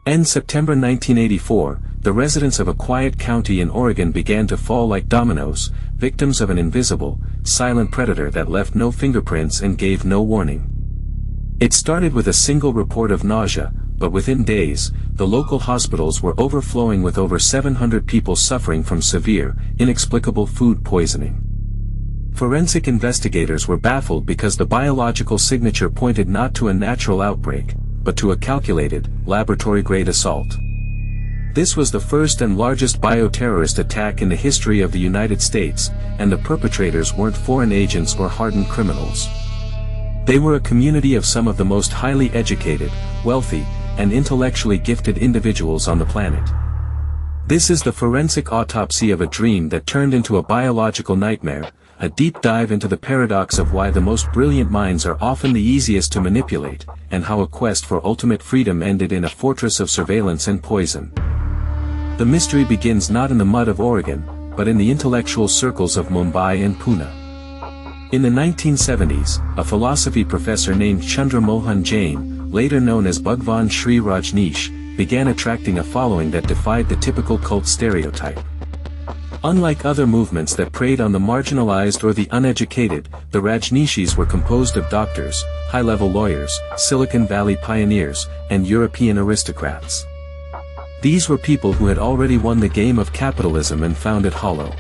In September 1984, the residents of a quiet county in Oregon began to fall like dominoes, victims of an invisible, silent predator that left no fingerprints and gave no warning. It started with a single report of nausea, but within days, the local hospitals were overflowing with over 700 people suffering from severe, inexplicable food poisoning. Forensic investigators were baffled because the biological signature pointed not to a natural outbreak, but to a calculated, laboratory-grade assault. This was the first and largest bioterrorist attack in the history of the United States, and the perpetrators weren't foreign agents or hardened criminals. They were a community of some of the most highly educated, wealthy, and intellectually gifted individuals on the planet. This is the forensic autopsy of a dream that turned into a biological nightmare, a deep dive into the paradox of why the most brilliant minds are often the easiest to manipulate, and how a quest for ultimate freedom ended in a fortress of surveillance and poison. The mystery begins not in the mud of Oregon, but in the intellectual circles of Mumbai and Pune. In the 1970s, a philosophy professor named Chandra Mohan Jain, later known as Bhagwan Sri Rajneeshee, began attracting a following that defied the typical cult stereotype. Unlike other movements that preyed on the marginalized or the uneducated, the Rajneeshees were composed of doctors, high-level lawyers, Silicon Valley pioneers, and European aristocrats. These were people who had already won the game of capitalism and found it hollow.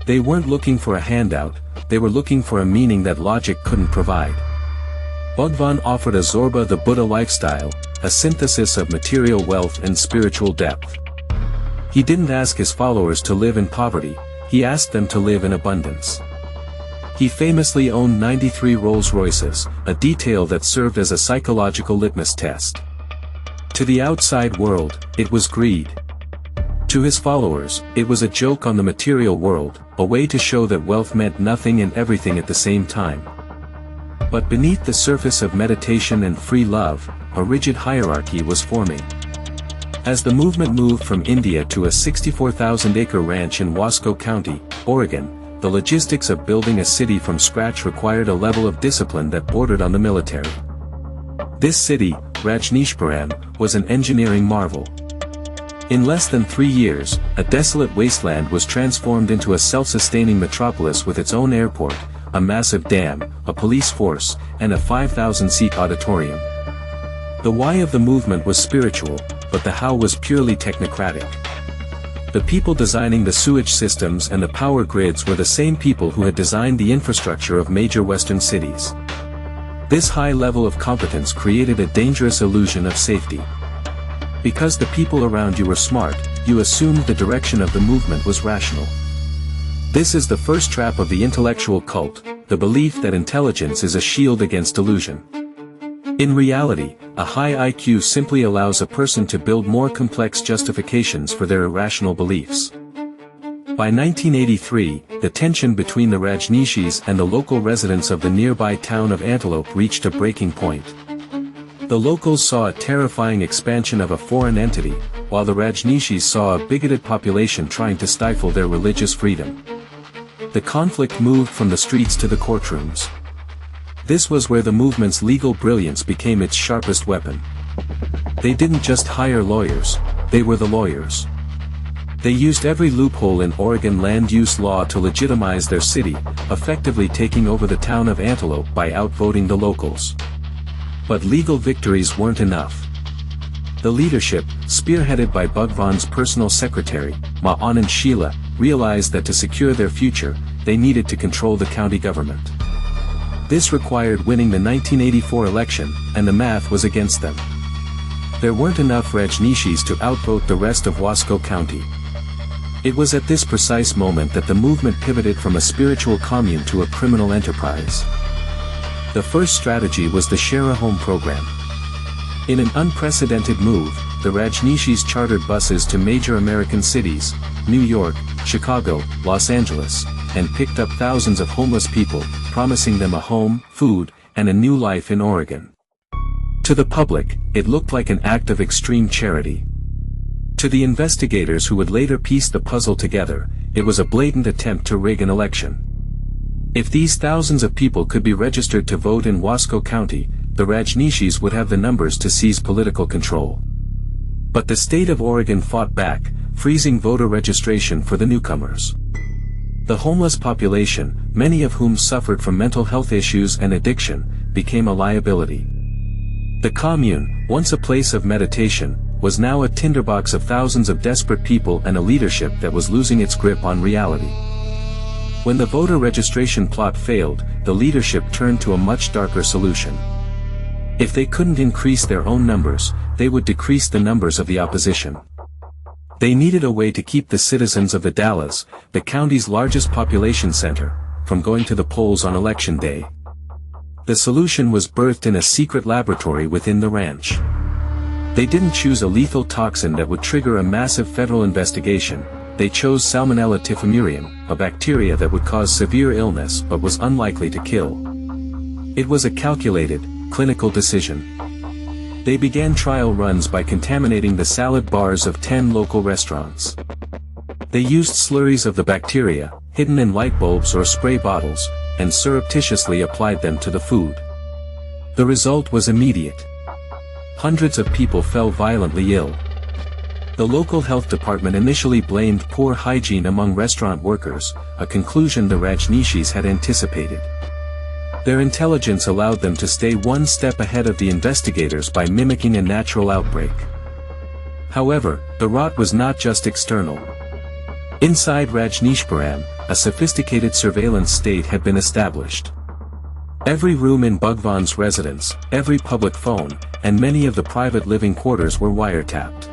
They weren't looking for a handout, they were looking for a meaning that logic couldn't provide. Bhagwan offered a Zorba the Buddha lifestyle, a synthesis of material wealth and spiritual depth. He didn't ask his followers to live in poverty, he asked them to live in abundance. He famously owned 93 Rolls-Royces, a detail that served as a psychological litmus test. To the outside world, it was greed. To his followers, it was a joke on the material world, a way to show that wealth meant nothing and everything at the same time. But beneath the surface of meditation and free love, a rigid hierarchy was forming. As the movement moved from India to a 64,000-acre ranch in Wasco County, Oregon, the logistics of building a city from scratch required a level of discipline that bordered on the military. This city, Rajneeshpuram, was an engineering marvel. In less than 3 years, a desolate wasteland was transformed into a self-sustaining metropolis with its own airport, a massive dam, a police force, and a 5,000-seat auditorium. The why of the movement was spiritual, but the how was purely technocratic. The people designing the sewage systems and the power grids were the same people who had designed the infrastructure of major Western cities. This high level of competence created a dangerous illusion of safety. Because the people around you were smart, you assumed the direction of the movement was rational. This is the first trap of the intellectual cult, the belief that intelligence is a shield against delusion. In reality, a high IQ simply allows a person to build more complex justifications for their irrational beliefs. By 1983, the tension between the Rajneeshees and the local residents of the nearby town of Antelope reached a breaking point. The locals saw a terrifying expansion of a foreign entity, while the Rajneeshees saw a bigoted population trying to stifle their religious freedom. The conflict moved from the streets to the courtrooms. This was where the movement's legal brilliance became its sharpest weapon. They didn't just hire lawyers, they were the lawyers. They used every loophole in Oregon land use law to legitimize their city, effectively taking over the town of Antelope by outvoting the locals. But legal victories weren't enough. The leadership, spearheaded by Bhagwan's personal secretary, Ma Anand Sheila, realized that to secure their future, they needed to control the county government. This required winning the 1984 election, and the math was against them. There weren't enough Rajneeshees to outvote the rest of Wasco County. It was at this precise moment that the movement pivoted from a spiritual commune to a criminal enterprise. The first strategy was the Share a Home program. In an unprecedented move, the Rajneeshees chartered buses to major American cities, New York, Chicago, Los Angeles, and picked up thousands of homeless people, promising them a home, food, and a new life in Oregon. To the public, it looked like an act of extreme charity. To the investigators who would later piece the puzzle together, it was a blatant attempt to rig an election. If these thousands of people could be registered to vote in Wasco County, the Rajneeshees would have the numbers to seize political control. But the state of Oregon fought back, freezing voter registration for the newcomers. The homeless population, many of whom suffered from mental health issues and addiction, became a liability. The commune, once a place of meditation, was now a tinderbox of thousands of desperate people and a leadership that was losing its grip on reality. When the voter registration plot failed, the leadership turned to a much darker solution. If they couldn't increase their own numbers, they would decrease the numbers of the opposition. They needed a way to keep the citizens of the Dalles, the county's largest population center, from going to the polls on election day. The solution was birthed in a secret laboratory within the ranch. They didn't choose a lethal toxin that would trigger a massive federal investigation. They chose Salmonella typhimurium, a bacteria that would cause severe illness but was unlikely to kill. It was a calculated, clinical decision. They began trial runs by contaminating the salad bars of 10 local restaurants. They used slurries of the bacteria, hidden in light bulbs or spray bottles, and surreptitiously applied them to the food. The result was immediate. Hundreds of people fell violently ill. The local health department initially blamed poor hygiene among restaurant workers, a conclusion the Rajneeshees had anticipated. Their intelligence allowed them to stay one step ahead of the investigators by mimicking a natural outbreak. However, the rot was not just external. Inside Rajneeshpuram, a sophisticated surveillance state had been established. Every room in Bhagwan's residence, every public phone, and many of the private living quarters were wiretapped.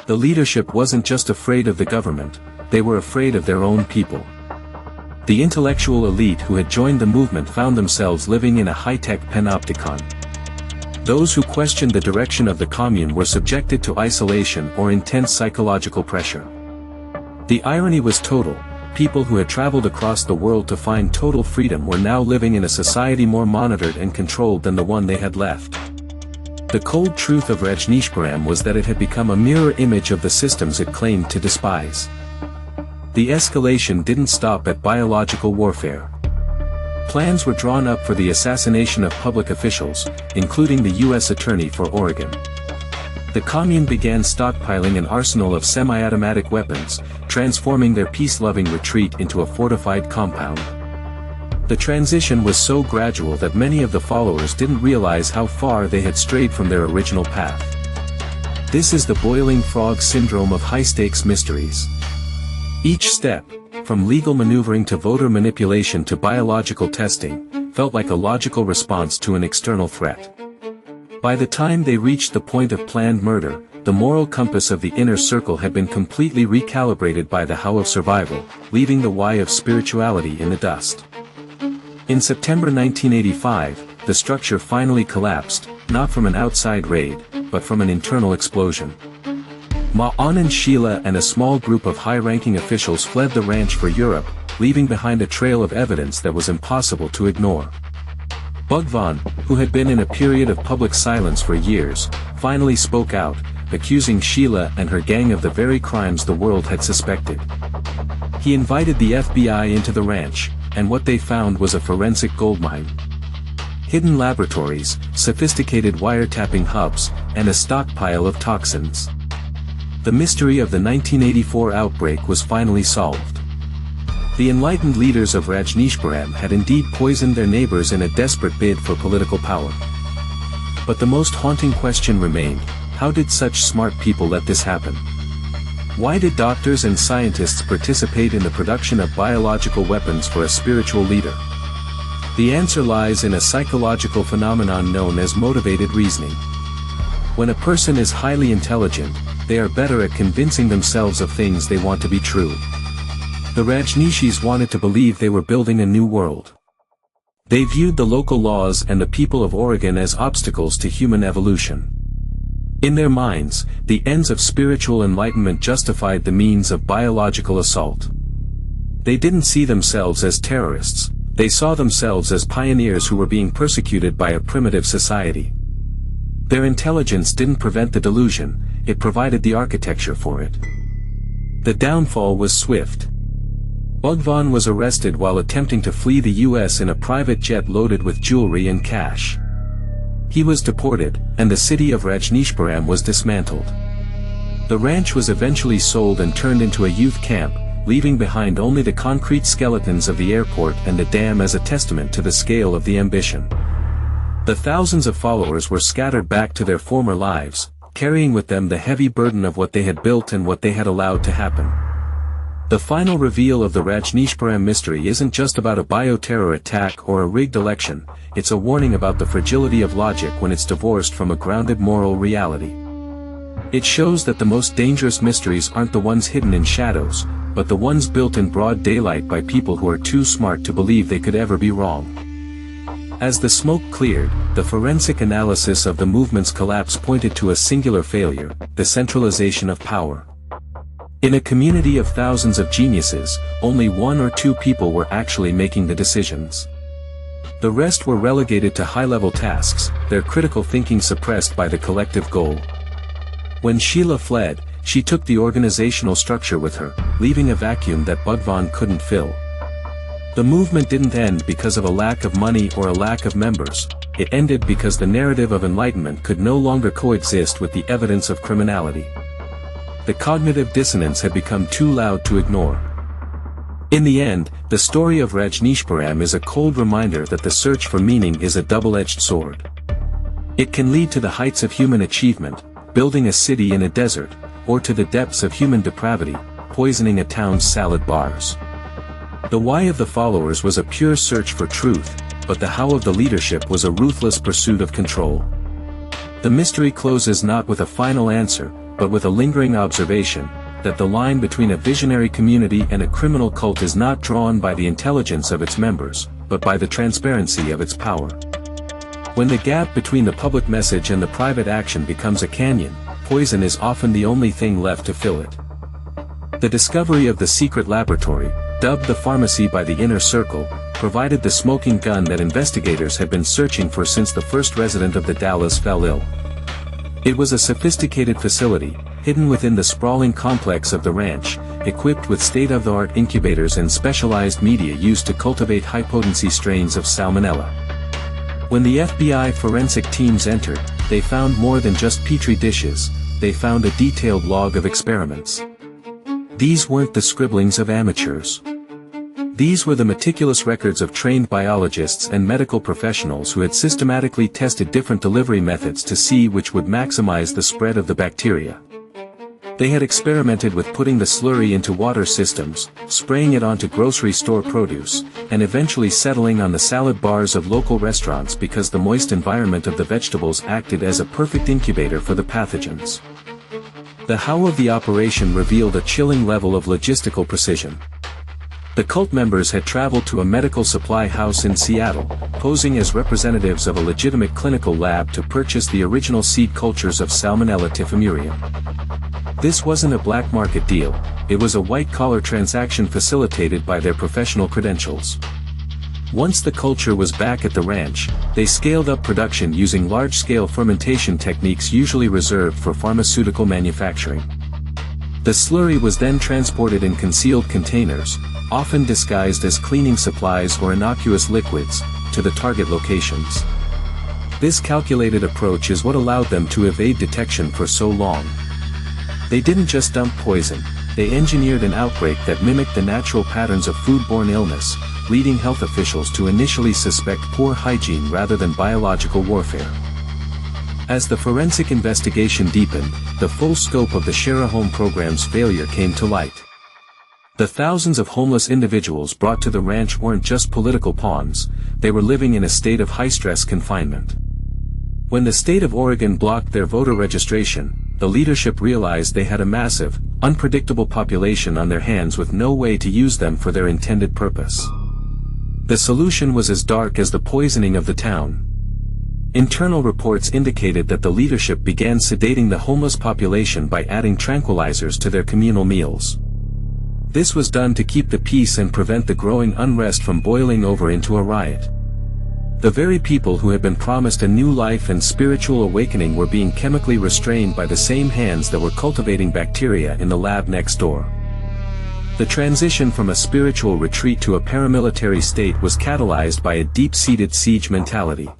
The leadership wasn't just afraid of the government, they were afraid of their own people. The intellectual elite who had joined the movement found themselves living in a high-tech panopticon. Those who questioned the direction of the commune were subjected to isolation or intense psychological pressure. The irony was total. People who had traveled across the world to find total freedom were now living in a society more monitored and controlled than the one they had left. The cold truth of Rajneeshpuram was that it had become a mirror image of the systems it claimed to despise. The escalation didn't stop at biological warfare. Plans were drawn up for the assassination of public officials, including the U.S. Attorney for Oregon. The commune began stockpiling an arsenal of semi-automatic weapons, transforming their peace-loving retreat into a fortified compound. The transition was so gradual that many of the followers didn't realize how far they had strayed from their original path. This is the boiling frog syndrome of high-stakes mysteries. Each step, from legal maneuvering to voter manipulation to biological testing, felt like a logical response to an external threat. By the time they reached the point of planned murder, the moral compass of the inner circle had been completely recalibrated by the how of survival, leaving the why of spirituality in the dust. In September 1985, the structure finally collapsed, not from an outside raid, but from an internal explosion. Anand Sheila and a small group of high-ranking officials fled the ranch for Europe, leaving behind a trail of evidence that was impossible to ignore. Bhagwan, who had been in a period of public silence for years, finally spoke out, accusing Sheila and her gang of the very crimes the world had suspected. He invited the FBI into the ranch, and what they found was a forensic goldmine. Hidden laboratories, sophisticated wiretapping hubs, and a stockpile of toxins. The mystery of the 1984 outbreak was finally solved. The enlightened leaders of Rajneeshpuram had indeed poisoned their neighbors in a desperate bid for political power. But the most haunting question remained: how did such smart people let this happen? Why did doctors and scientists participate in the production of biological weapons for a spiritual leader? The answer lies in a psychological phenomenon known as motivated reasoning. When a person is highly intelligent, they are better at convincing themselves of things they want to be true. The Rajneeshees wanted to believe they were building a new world. They viewed the local laws and the people of Oregon as obstacles to human evolution. In their minds, the ends of spiritual enlightenment justified the means of biological assault. They didn't see themselves as terrorists, they saw themselves as pioneers who were being persecuted by a primitive society. Their intelligence didn't prevent the delusion, it provided the architecture for it. The downfall was swift. Bhagwan was arrested while attempting to flee the US in a private jet loaded with jewelry and cash. He was deported, and the city of Rajneeshpuram was dismantled. The ranch was eventually sold and turned into a youth camp, leaving behind only the concrete skeletons of the airport and the dam as a testament to the scale of the ambition. The thousands of followers were scattered back to their former lives, carrying with them the heavy burden of what they had built and what they had allowed to happen. The final reveal of the Rajneeshee mystery isn't just about a bioterror attack or a rigged election, it's a warning about the fragility of logic when it's divorced from a grounded moral reality. It shows that the most dangerous mysteries aren't the ones hidden in shadows, but the ones built in broad daylight by people who are too smart to believe they could ever be wrong. As the smoke cleared, the forensic analysis of the movement's collapse pointed to a singular failure: the centralization of power. In a community of thousands of geniuses, only one or two people were actually making the decisions. The rest were relegated to high-level tasks, their critical thinking suppressed by the collective goal. When Sheila fled, she took the organizational structure with her, leaving a vacuum that Bhagwan couldn't fill. The movement didn't end because of a lack of money or a lack of members. It ended because the narrative of enlightenment could no longer coexist with the evidence of criminality. The cognitive dissonance had become too loud to ignore. In the end, the story of Rajneeshee is a cold reminder that the search for meaning is a double-edged sword. It can lead to the heights of human achievement, building a city in a desert, or to the depths of human depravity, poisoning a town's salad bars. The why of the followers was a pure search for truth, but the how of the leadership was a ruthless pursuit of control. The mystery closes not with a final answer, but with a lingering observation, that the line between a visionary community and a criminal cult is not drawn by the intelligence of its members, but by the transparency of its power. When the gap between the public message and the private action becomes a canyon, poison is often the only thing left to fill it. The discovery of the secret laboratory, dubbed the pharmacy by the Inner Circle, provided the smoking gun that investigators had been searching for since the first resident of the Dallas fell ill. It was a sophisticated facility, hidden within the sprawling complex of the ranch, equipped with state-of-the-art incubators and specialized media used to cultivate high-potency strains of salmonella. When the FBI forensic teams entered, they found more than just petri dishes, they found a detailed log of experiments. These weren't the scribblings of amateurs. These were the meticulous records of trained biologists and medical professionals who had systematically tested different delivery methods to see which would maximize the spread of the bacteria. They had experimented with putting the slurry into water systems, spraying it onto grocery store produce, and eventually settling on the salad bars of local restaurants because the moist environment of the vegetables acted as a perfect incubator for the pathogens. The how of the operation revealed a chilling level of logistical precision. The cult members had traveled to a medical supply house in Seattle, posing as representatives of a legitimate clinical lab to purchase the original seed cultures of Salmonella typhimurium. This wasn't a black market deal, it was a white-collar transaction facilitated by their professional credentials. Once the culture was back at the ranch, they scaled up production using large-scale fermentation techniques usually reserved for pharmaceutical manufacturing. The slurry was then transported in concealed containers, often disguised as cleaning supplies or innocuous liquids, to the target locations. This calculated approach is what allowed them to evade detection for so long. They didn't just dump poison, they engineered an outbreak that mimicked the natural patterns of foodborne illness, leading health officials to initially suspect poor hygiene rather than biological warfare. As the forensic investigation deepened, the full scope of the Share a Home program's failure came to light. The thousands of homeless individuals brought to the ranch weren't just political pawns, they were living in a state of high-stress confinement. When the state of Oregon blocked their voter registration, the leadership realized they had a massive, unpredictable population on their hands with no way to use them for their intended purpose. The solution was as dark as the poisoning of the town. Internal reports indicated that the leadership began sedating the homeless population by adding tranquilizers to their communal meals. This was done to keep the peace and prevent the growing unrest from boiling over into a riot. The very people who had been promised a new life and spiritual awakening were being chemically restrained by the same hands that were cultivating bacteria in the lab next door. The transition from a spiritual retreat to a paramilitary state was catalyzed by a deep-seated siege mentality.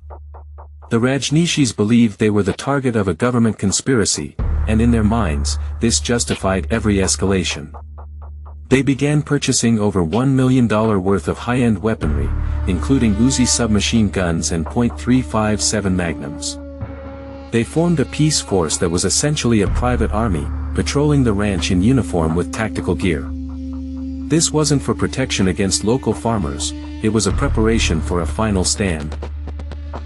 The Rajneeshees believed they were the target of a government conspiracy, and in their minds, this justified every escalation. They began purchasing over $1 million worth of high-end weaponry, including Uzi submachine guns and .357 Magnums. They formed a peace force that was essentially a private army, patrolling the ranch in uniform with tactical gear. This wasn't for protection against local farmers, it was a preparation for a final stand.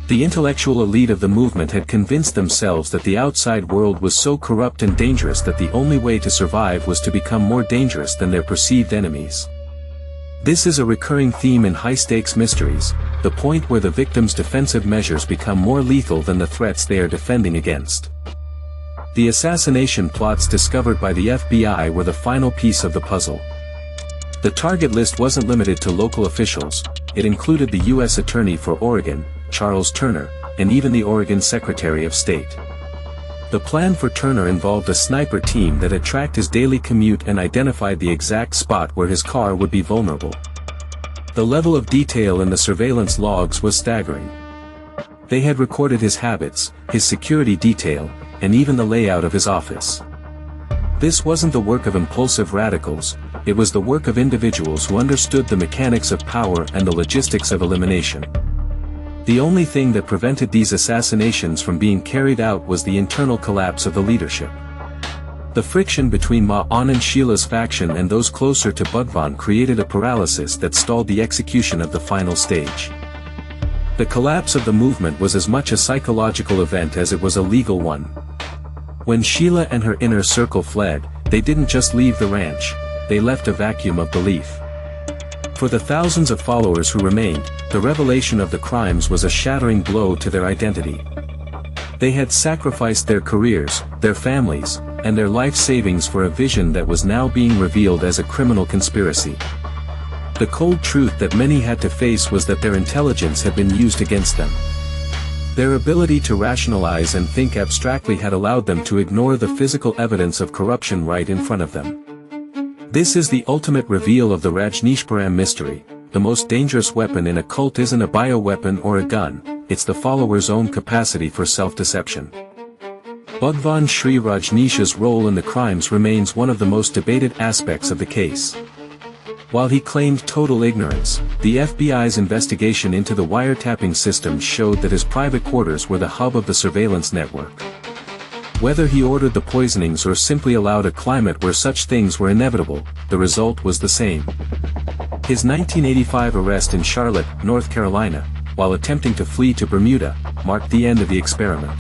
The intellectual elite of the movement had convinced themselves that the outside world was so corrupt and dangerous that the only way to survive was to become more dangerous than their perceived enemies. This is a recurring theme in high-stakes mysteries, the point where the victim's defensive measures become more lethal than the threats they are defending against. The assassination plots discovered by the FBI were the final piece of the puzzle. The target list wasn't limited to local officials, it included the U.S. Attorney for Oregon, Charles Turner, and even the Oregon Secretary of State. The plan for Turner involved a sniper team that had tracked his daily commute and identified the exact spot where his car would be vulnerable. The level of detail in the surveillance logs was staggering. They had recorded his habits, his security detail, and even the layout of his office. This wasn't the work of impulsive radicals, it was the work of individuals who understood the mechanics of power and the logistics of elimination. The only thing that prevented these assassinations from being carried out was the internal collapse of the leadership. The friction between Ma-On and Sheila's faction and those closer to Bhagwan created a paralysis that stalled the execution of the final stage. The collapse of the movement was as much a psychological event as it was a legal one. When Sheila and her inner circle fled, they didn't just leave the ranch, they left a vacuum of belief. For the thousands of followers who remained, the revelation of the crimes was a shattering blow to their identity. They had sacrificed their careers, their families, and their life savings for a vision that was now being revealed as a criminal conspiracy. The cold truth that many had to face was that their intelligence had been used against them. Their ability to rationalize and think abstractly had allowed them to ignore the physical evidence of corruption right in front of them. This is the ultimate reveal of the Rajneeshee mystery. The most dangerous weapon in a cult isn't a bioweapon or a gun, it's the follower's own capacity for self-deception. Bhagwan Sri Rajneeshee's role in the crimes remains one of the most debated aspects of the case. While he claimed total ignorance, the FBI's investigation into the wiretapping system showed that his private quarters were the hub of the surveillance network. Whether he ordered the poisonings or simply allowed a climate where such things were inevitable, the result was the same. His 1985 arrest in Charlotte, North Carolina, while attempting to flee to Bermuda, marked the end of the experiment.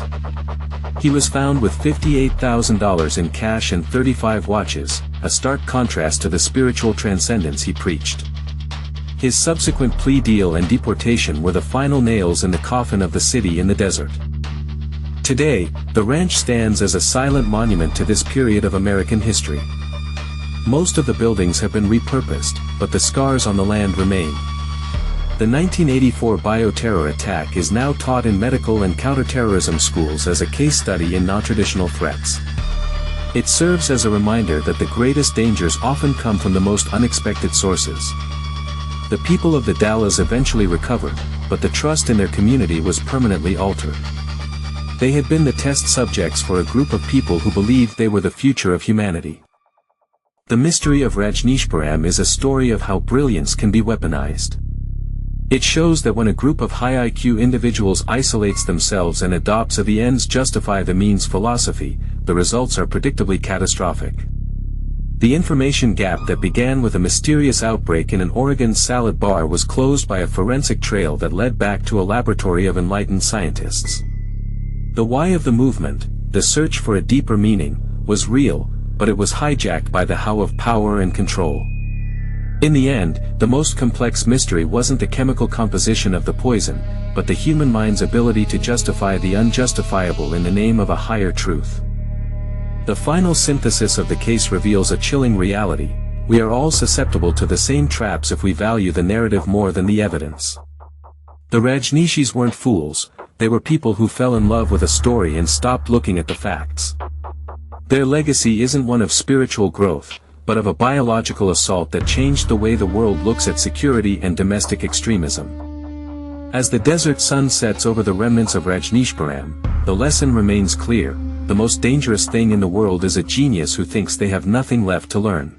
He was found with $58,000 in cash and 35 watches, a stark contrast to the spiritual transcendence he preached. His subsequent plea deal and deportation were the final nails in the coffin of the city in the desert. Today, the ranch stands as a silent monument to this period of American history. Most of the buildings have been repurposed, but the scars on the land remain. The 1984 bioterror attack is now taught in medical and counterterrorism schools as a case study in non-traditional threats. It serves as a reminder that the greatest dangers often come from the most unexpected sources. The people of the Dallas eventually recovered, but the trust in their community was permanently altered. They had been the test subjects for a group of people who believed they were the future of humanity. The mystery of Rajneeshee is a story of how brilliance can be weaponized. It shows that when a group of high IQ individuals isolates themselves and adopts a the ends justify the means philosophy, the results are predictably catastrophic. The information gap that began with a mysterious outbreak in an Oregon salad bar was closed by a forensic trail that led back to a laboratory of enlightened scientists. The why of the movement, the search for a deeper meaning, was real, but it was hijacked by the how of power and control. In the end, the most complex mystery wasn't the chemical composition of the poison, but the human mind's ability to justify the unjustifiable in the name of a higher truth. The final synthesis of the case reveals a chilling reality: we are all susceptible to the same traps if we value the narrative more than the evidence. The Rajneeshees weren't fools, they were people who fell in love with a story and stopped looking at the facts. Their legacy isn't one of spiritual growth, but of a biological assault that changed the way the world looks at security and domestic extremism. As the desert sun sets over the remnants of Rajneeshee, the lesson remains clear: the most dangerous thing in the world is a genius who thinks they have nothing left to learn.